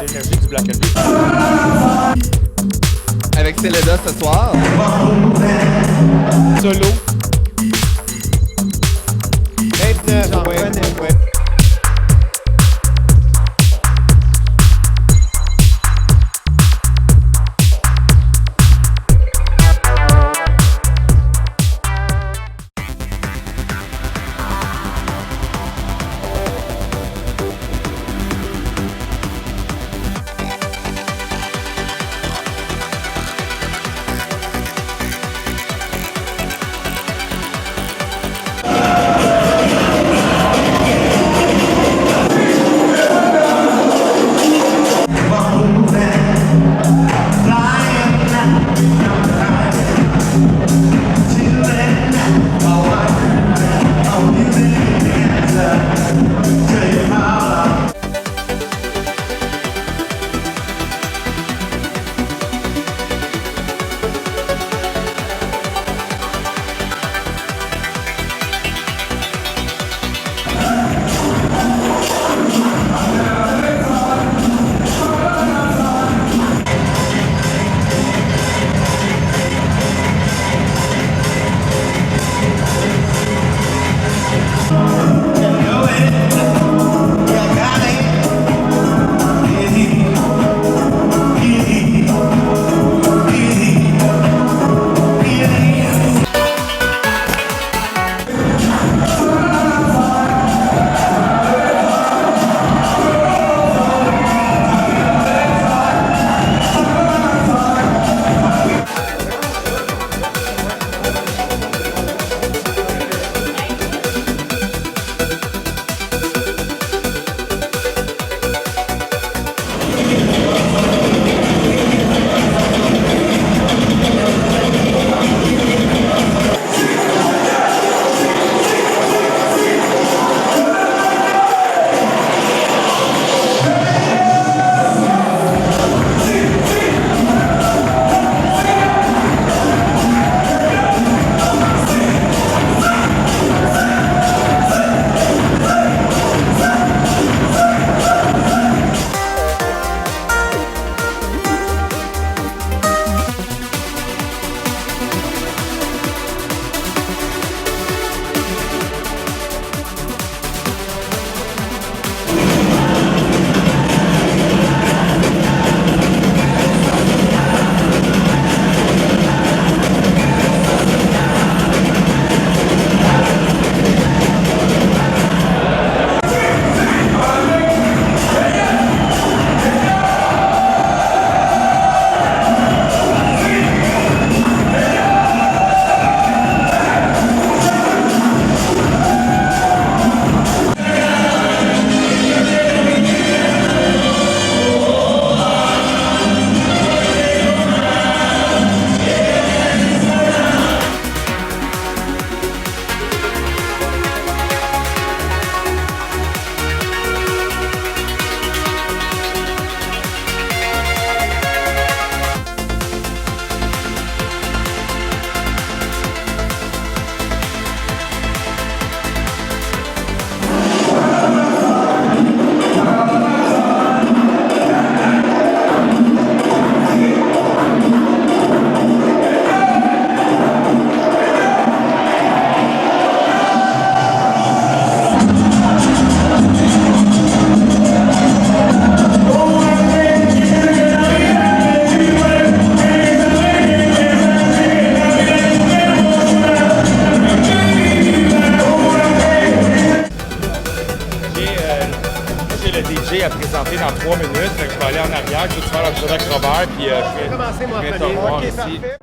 l'énergie du Black and Blue. Avec Céleda ce soir. Solo. 29, J'en ouais. connais. Ouais. Le DJ à présenter dans 3 minutes, fait que je vais aller en arrière, je vais faire la avec Robert, puis je vais commencer, moi, te Fabien. revoir Ok, ici. parfait.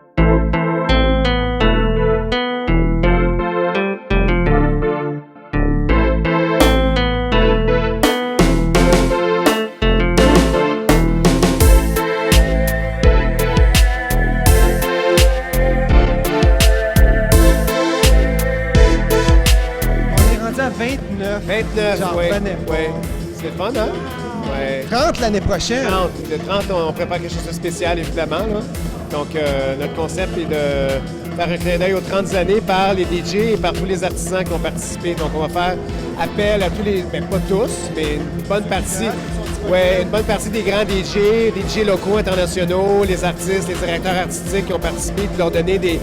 On est rendu à 29. 29, J'en oui. revenais pas. Oui. C'est le fun, hein? Ouais. 30 l'année prochaine. 30. Le 30, on prépare quelque chose de spécial, évidemment. Là. Donc, notre concept est de faire un clin d'œil aux 30 années par les DJ et par tous les artisans qui ont participé. Donc, on va faire appel à tous les, ben, pas tous, mais une bonne partie Ouais, une bonne partie des grands DJ locaux, internationaux, les artistes, les directeurs artistiques qui ont participé, de leur donner des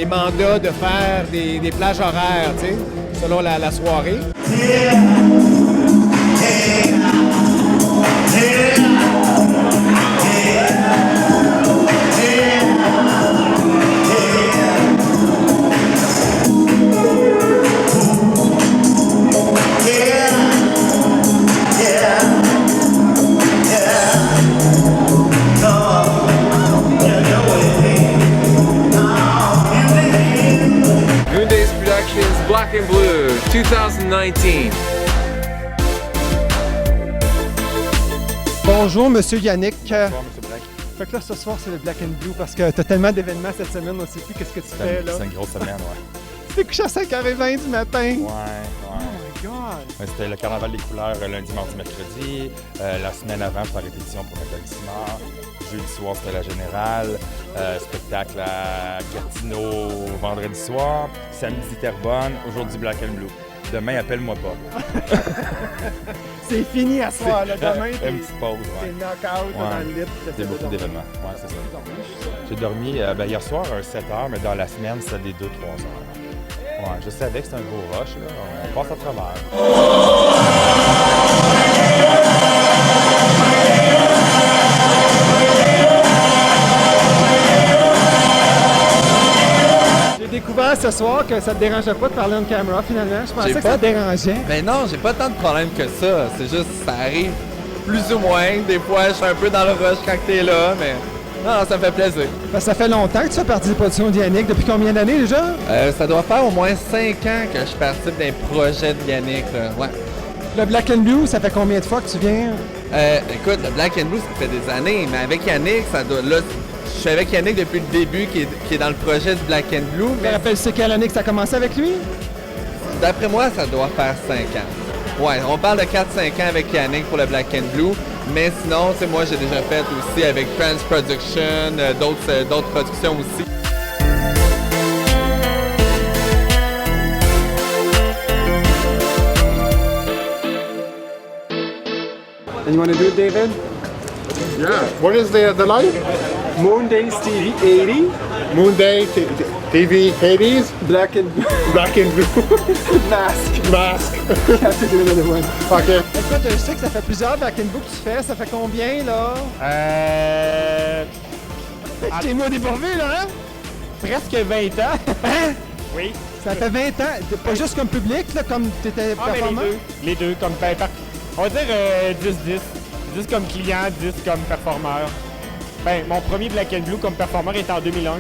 mandats de faire des plages horaires, tu sais, selon la soirée. Moondays Productions Black and Blue 2019. Bonjour, Monsieur Yannick. Bonsoir, M. Black. Fait que là, ce soir, c'est le Black and Blue parce que t'as tellement d'événements cette semaine, on sait plus qu'est-ce que tu fais, là. C'est une grosse semaine, ouais. Tu t'es couché à 5h20 du matin. Ouais. Oh my God. C'était le carnaval des couleurs lundi, mardi, mercredi. La semaine avant, j'étais en répétition pour Nathalie Simard. Jeudi soir, c'était la Générale. Spectacle à Gatineau vendredi soir. Samedi, Terrebonne. Aujourd'hui, Black and Blue. Demain, appelle-moi pas. C'est fini à ce soir, là. Demain, Une petite pause, t'es ouais. knock-out dans le lit. C'était beaucoup d'événements. Ouais, c'est ça. J'ai dormi hier soir un 7 heures, mais dans la semaine, c'était des 2-3 heures. Ouais, je savais que c'était un gros rush, là. On passe à travers. J'ai découvert ce soir que ça te dérangeait pas de parler en caméra, finalement. Je pensais J'ai que pas ça te dérangeait. Ben non, j'ai pas tant de problèmes que ça. C'est juste, ça arrive plus ou moins. Des fois, je suis un peu dans le rush quand t'es là, mais non, ça me fait plaisir. Parce que ça fait longtemps que tu fais partie des productions d'Yannick. Depuis combien d'années déjà? Ça doit faire au moins 5 ans que je participe d'un projet de Yannick, là. Ouais. Le Black and Blue, ça fait combien de fois que tu viens? Écoute, le Black and Blue, ça fait des années, mais avec Yannick, ça doit. Là, je suis avec Yannick depuis le début, qui est dans le projet du Black and Blue. Tu te rappelles c'est quelle année que ça a commencé avec lui? D'après moi, ça doit faire 5 ans. Ouais, on parle de 4-5 ans avec Yannick pour le Black and Blue, mais sinon, tu sais, moi, j'ai déjà fait aussi avec Trans Production, d'autres productions aussi. And you want to do it, David? Yeah. What is the light? Moondays TV 80, Moonday TV Hades, black and Blue mask. Mask. Have to do another one. OK. Écoute, je sais que ça fait plusieurs Black and Blue que tu fais. Ça fait combien, là? T'es moi dépourvu, là, hein? Presque 20 ans. Hein? Oui. Ça fait 20 ans. Pas juste comme public, là, comme t'étais Ah, mais performant? les deux comme on va dire 10-10. 10 comme client, 10 comme performeur. Ben, mon premier Black and Blue comme performeur était en 2001.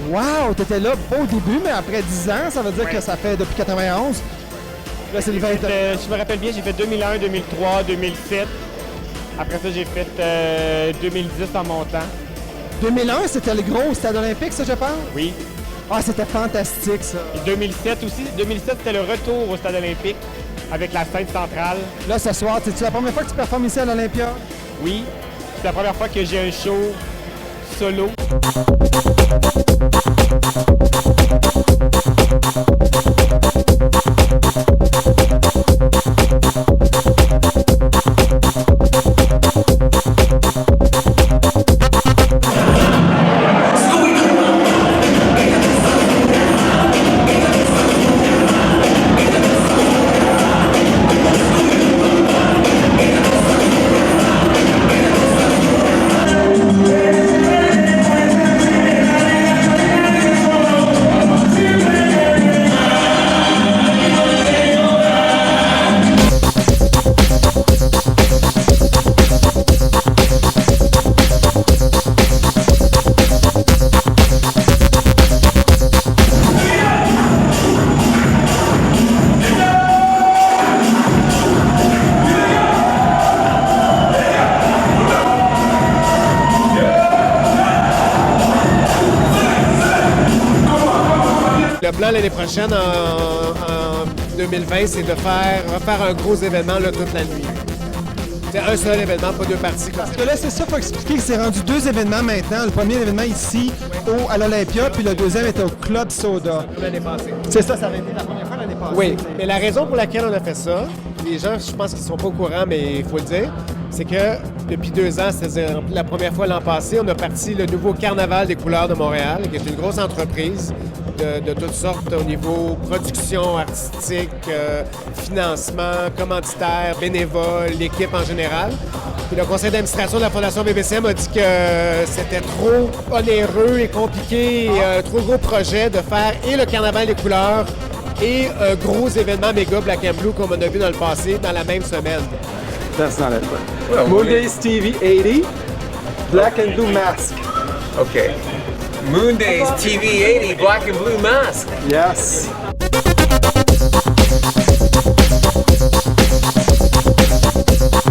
Wow! T'étais là pas au début, mais après 10 ans, ça veut dire Ouais. que ça fait depuis 91. Là, c'est le 20 ans. Je me rappelle bien, j'ai fait 2001, 2003, 2007. Après ça, j'ai fait 2010 en montant. 2001, c'était le gros stade olympique, ça, je pense? Oui. Ah, c'était fantastique, ça. Et 2007 aussi. 2007, c'était le retour au stade olympique avec la scène centrale. Là, ce soir, c'est-tu la première fois que tu performes ici à l'Olympia? Oui. C'est la première fois que j'ai un show solo. Le plan l'année prochaine, en 2020, c'est de refaire un gros événement là, toute la nuit. C'est un seul événement, pas deux parties. Comme Parce que là, c'est ça, il faut expliquer que c'est rendu deux événements maintenant. Le premier événement ici, à l'Olympia, puis le deuxième était au Club Soda. l'année passée. C'est ça, ça avait été la première fois l'année passée. Oui, mais la raison pour laquelle on a fait ça, les gens, je pense qu'ils sont pas au courant, mais il faut le dire, c'est que depuis 2 ans, c'est-à-dire la première fois l'an passé, on a parti le nouveau Carnaval des couleurs de Montréal, qui est une grosse entreprise de toutes sortes au niveau production artistique, financement, commanditaire, bénévole, l'équipe en général. Puis le conseil d'administration de la Fondation BBCM a dit que c'était trop onéreux et compliqué, trop gros projet de faire et le Carnaval des couleurs et un gros événement méga Black and Blue comme on a vu dans le passé dans la même semaine. That's not it. But Moondays TV 80, Black and Blue Mask. Okay. Moondays TV 80 Black and Blue Mask. Yes.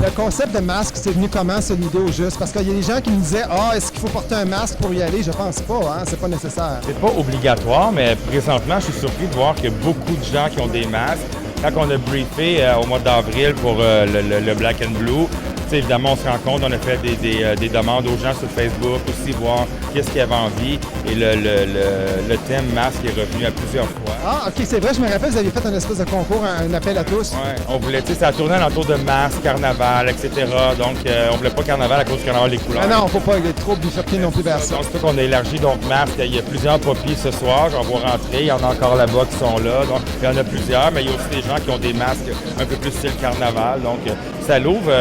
Le concept de masque, c'est venu comment, cette idée au juste? Parce qu'il y a des gens qui me disaient « Ah, est-ce qu'il faut porter un masque pour y aller? » Je pense pas, hein? C'est pas nécessaire. C'est pas obligatoire, mais présentement, je suis surpris de voir qu'il y a beaucoup de gens qui ont des masques. Quand on a briefé au mois d'avril pour le Black and Blue, évidemment, on se rend compte, on a fait des demandes aux gens sur Facebook aussi, voir qu'est-ce qu'ils avaient envie. Et le thème masque est revenu à plusieurs fois. Ah, OK, c'est vrai, je me rappelle, vous aviez fait un espèce de concours, un appel à tous. Oui, on voulait, ça a tourné alentour de masque, carnaval, etc. Donc, on voulait pas carnaval à cause du carnaval des couleurs. Ah non, faut pas être trop bifurqué non plus vers ça. Donc, c'est pour ça qu'on a élargi donc masque. Il y a plusieurs poppies ce soir, j'en vois rentrer. Il y en a encore là-bas qui sont là. Donc, il y en a plusieurs, mais il y a aussi des gens qui ont des masques un peu plus style carnaval. Donc, ça l'ouvre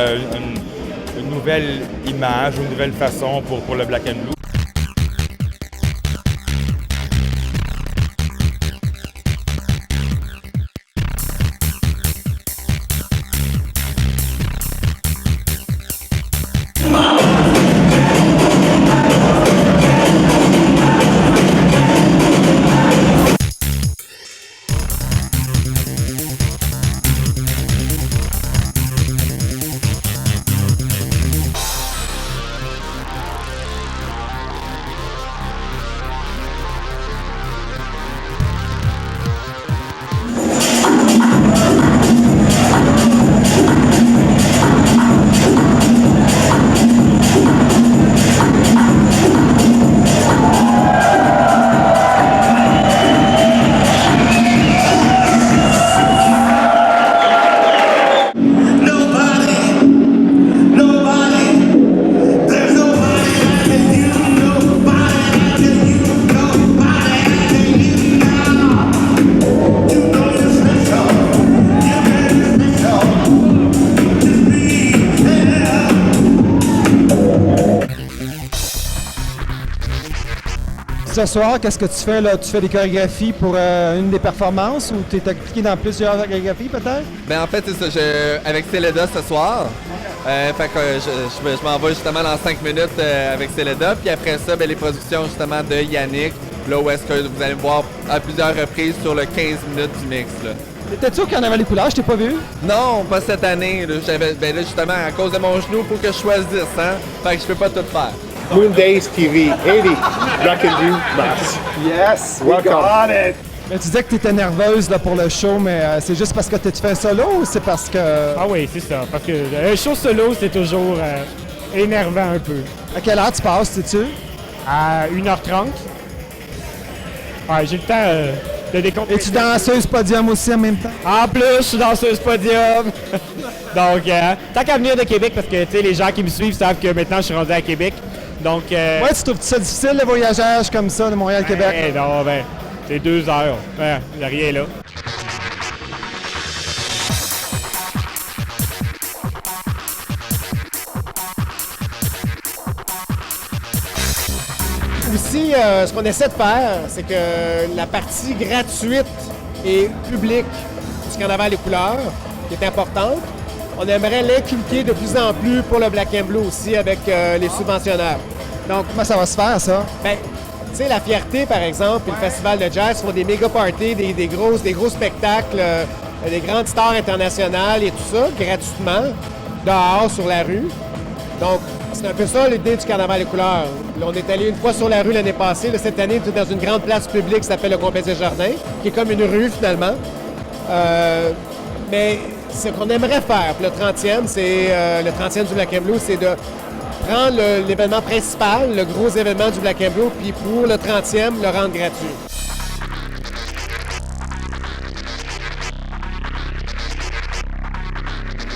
une nouvelle image, une nouvelle façon pour le Black and Blue. Ce soir, qu'est-ce que tu fais là? Tu fais des chorégraphies pour une des performances ou tu es impliqué dans plusieurs chorégraphies peut-être? Ben en fait, c'est ça. Avec Céleda ce soir. Fait que je m'en vais justement dans 5 minutes avec Céleda. Puis après ça, ben, les productions justement de Yannick. Là où est-ce que vous allez me voir à plusieurs reprises sur le 15 minutes du mix. T'étais-tu au Carnaval des couleurs? Je t'ai pas vu? Non, pas cette année. Là, ben là, justement, à cause de mon genou, il faut que je choisisse. Hein? Fait que je peux pas tout faire. Moondays TV 80 Black and Blue Mask. Yes, we Welcome. got it. Mais tu disais que tu étais nerveuse là, pour le show, mais c'est juste parce que tu fais un solo ou c'est parce que... Ah oui, c'est ça. Parce que un show solo, c'est toujours énervant un peu. À quelle heure tu passes, sais-tu? À 1h30. Ouais, j'ai le temps de décompter. Es-tu danseuse podium aussi en même temps? En plus, je suis danseuse podium. Donc, tant qu'à venir de Québec, parce que les gens qui me suivent savent que maintenant je suis rendu à Québec. Donc, ouais, tu trouves ça difficile le voyageage comme ça de Montréal-Québec? Non, ben, c'est 2 heures. Il n'y a rien là. Aussi, ce qu'on essaie de faire, c'est que la partie gratuite et publique du Carnaval des couleurs, qui est importante, on aimerait l'inculquer de plus en plus pour le Black and Blue aussi avec les subventionnaires. Donc, comment ça va se faire, ça? Bien, tu sais, la Fierté, par exemple, puis le Festival de jazz font des méga parties, des gros spectacles, des grandes stars internationales et tout ça, gratuitement, dehors, sur la rue. Donc, c'est un peu ça l'idée du Carnaval des couleurs. Là, on est allé une fois sur la rue l'année passée. Là, cette année, on est dans une grande place publique qui s'appelle le Complexe des Jardins, qui est comme une rue, finalement. Mais ce qu'on aimerait faire pour le 30e, c'est le 30e du Black and Blue, c'est de prendre l'événement principal, le gros événement du Black and Blue, puis pour le 30e, le rendre gratuit.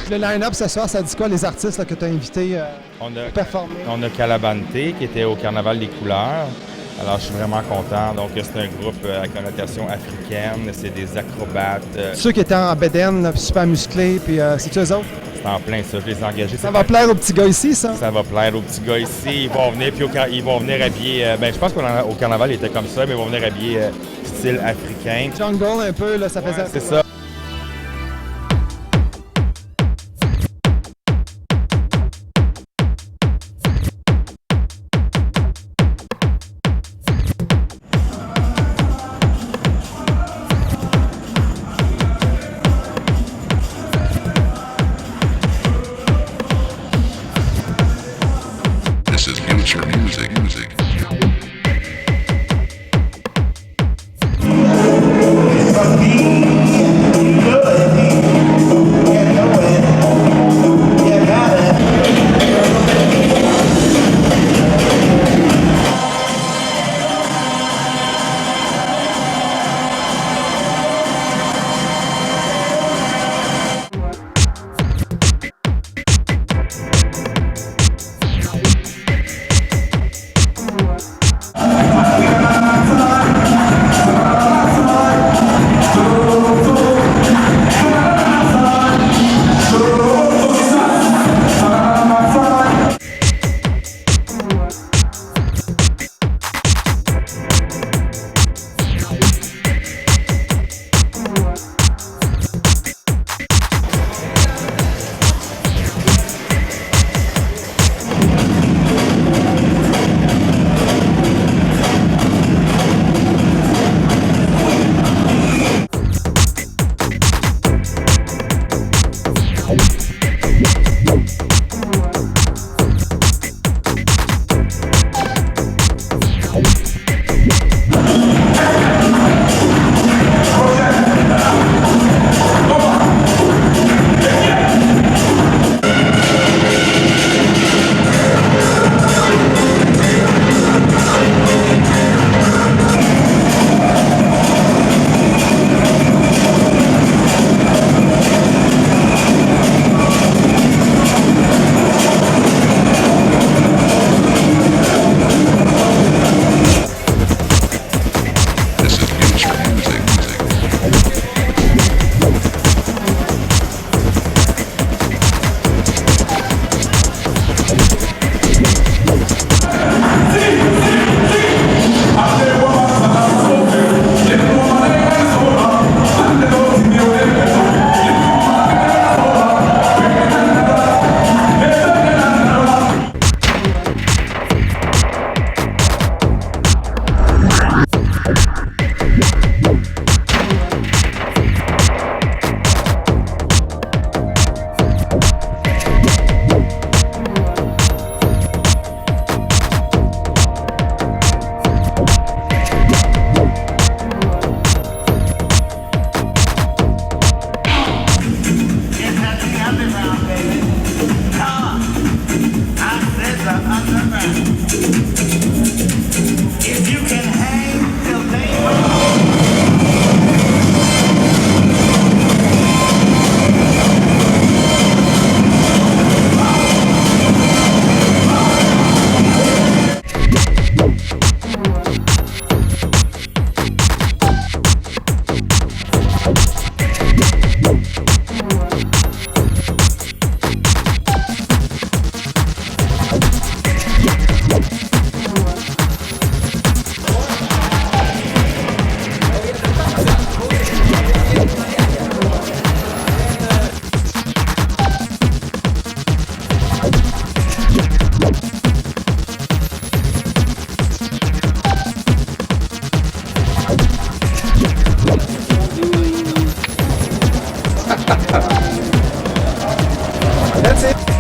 Le line-up ce soir, ça dit quoi, les artistes là, que tu as invités On a, à performer? on a Calabante qui était au Carnaval des couleurs. Alors, je suis vraiment content. Donc, c'est un groupe à connotation africaine. C'est des acrobates. Ceux qui étaient en bédaine, là, super musclés, puis c'est-tu eux autres? C'est en plein ça. Je les ai engagés. Ça va plaire aux petits gars ici, ça? Ça va plaire aux petits gars ici. Ils vont venir, puis ils vont venir habillés. Je pense qu'au Carnaval, ils étaient comme ça, mais ils vont venir habillés style africain. Jungle un peu, là, ça faisait... Ouais, c'est ça. This is future music. That's it.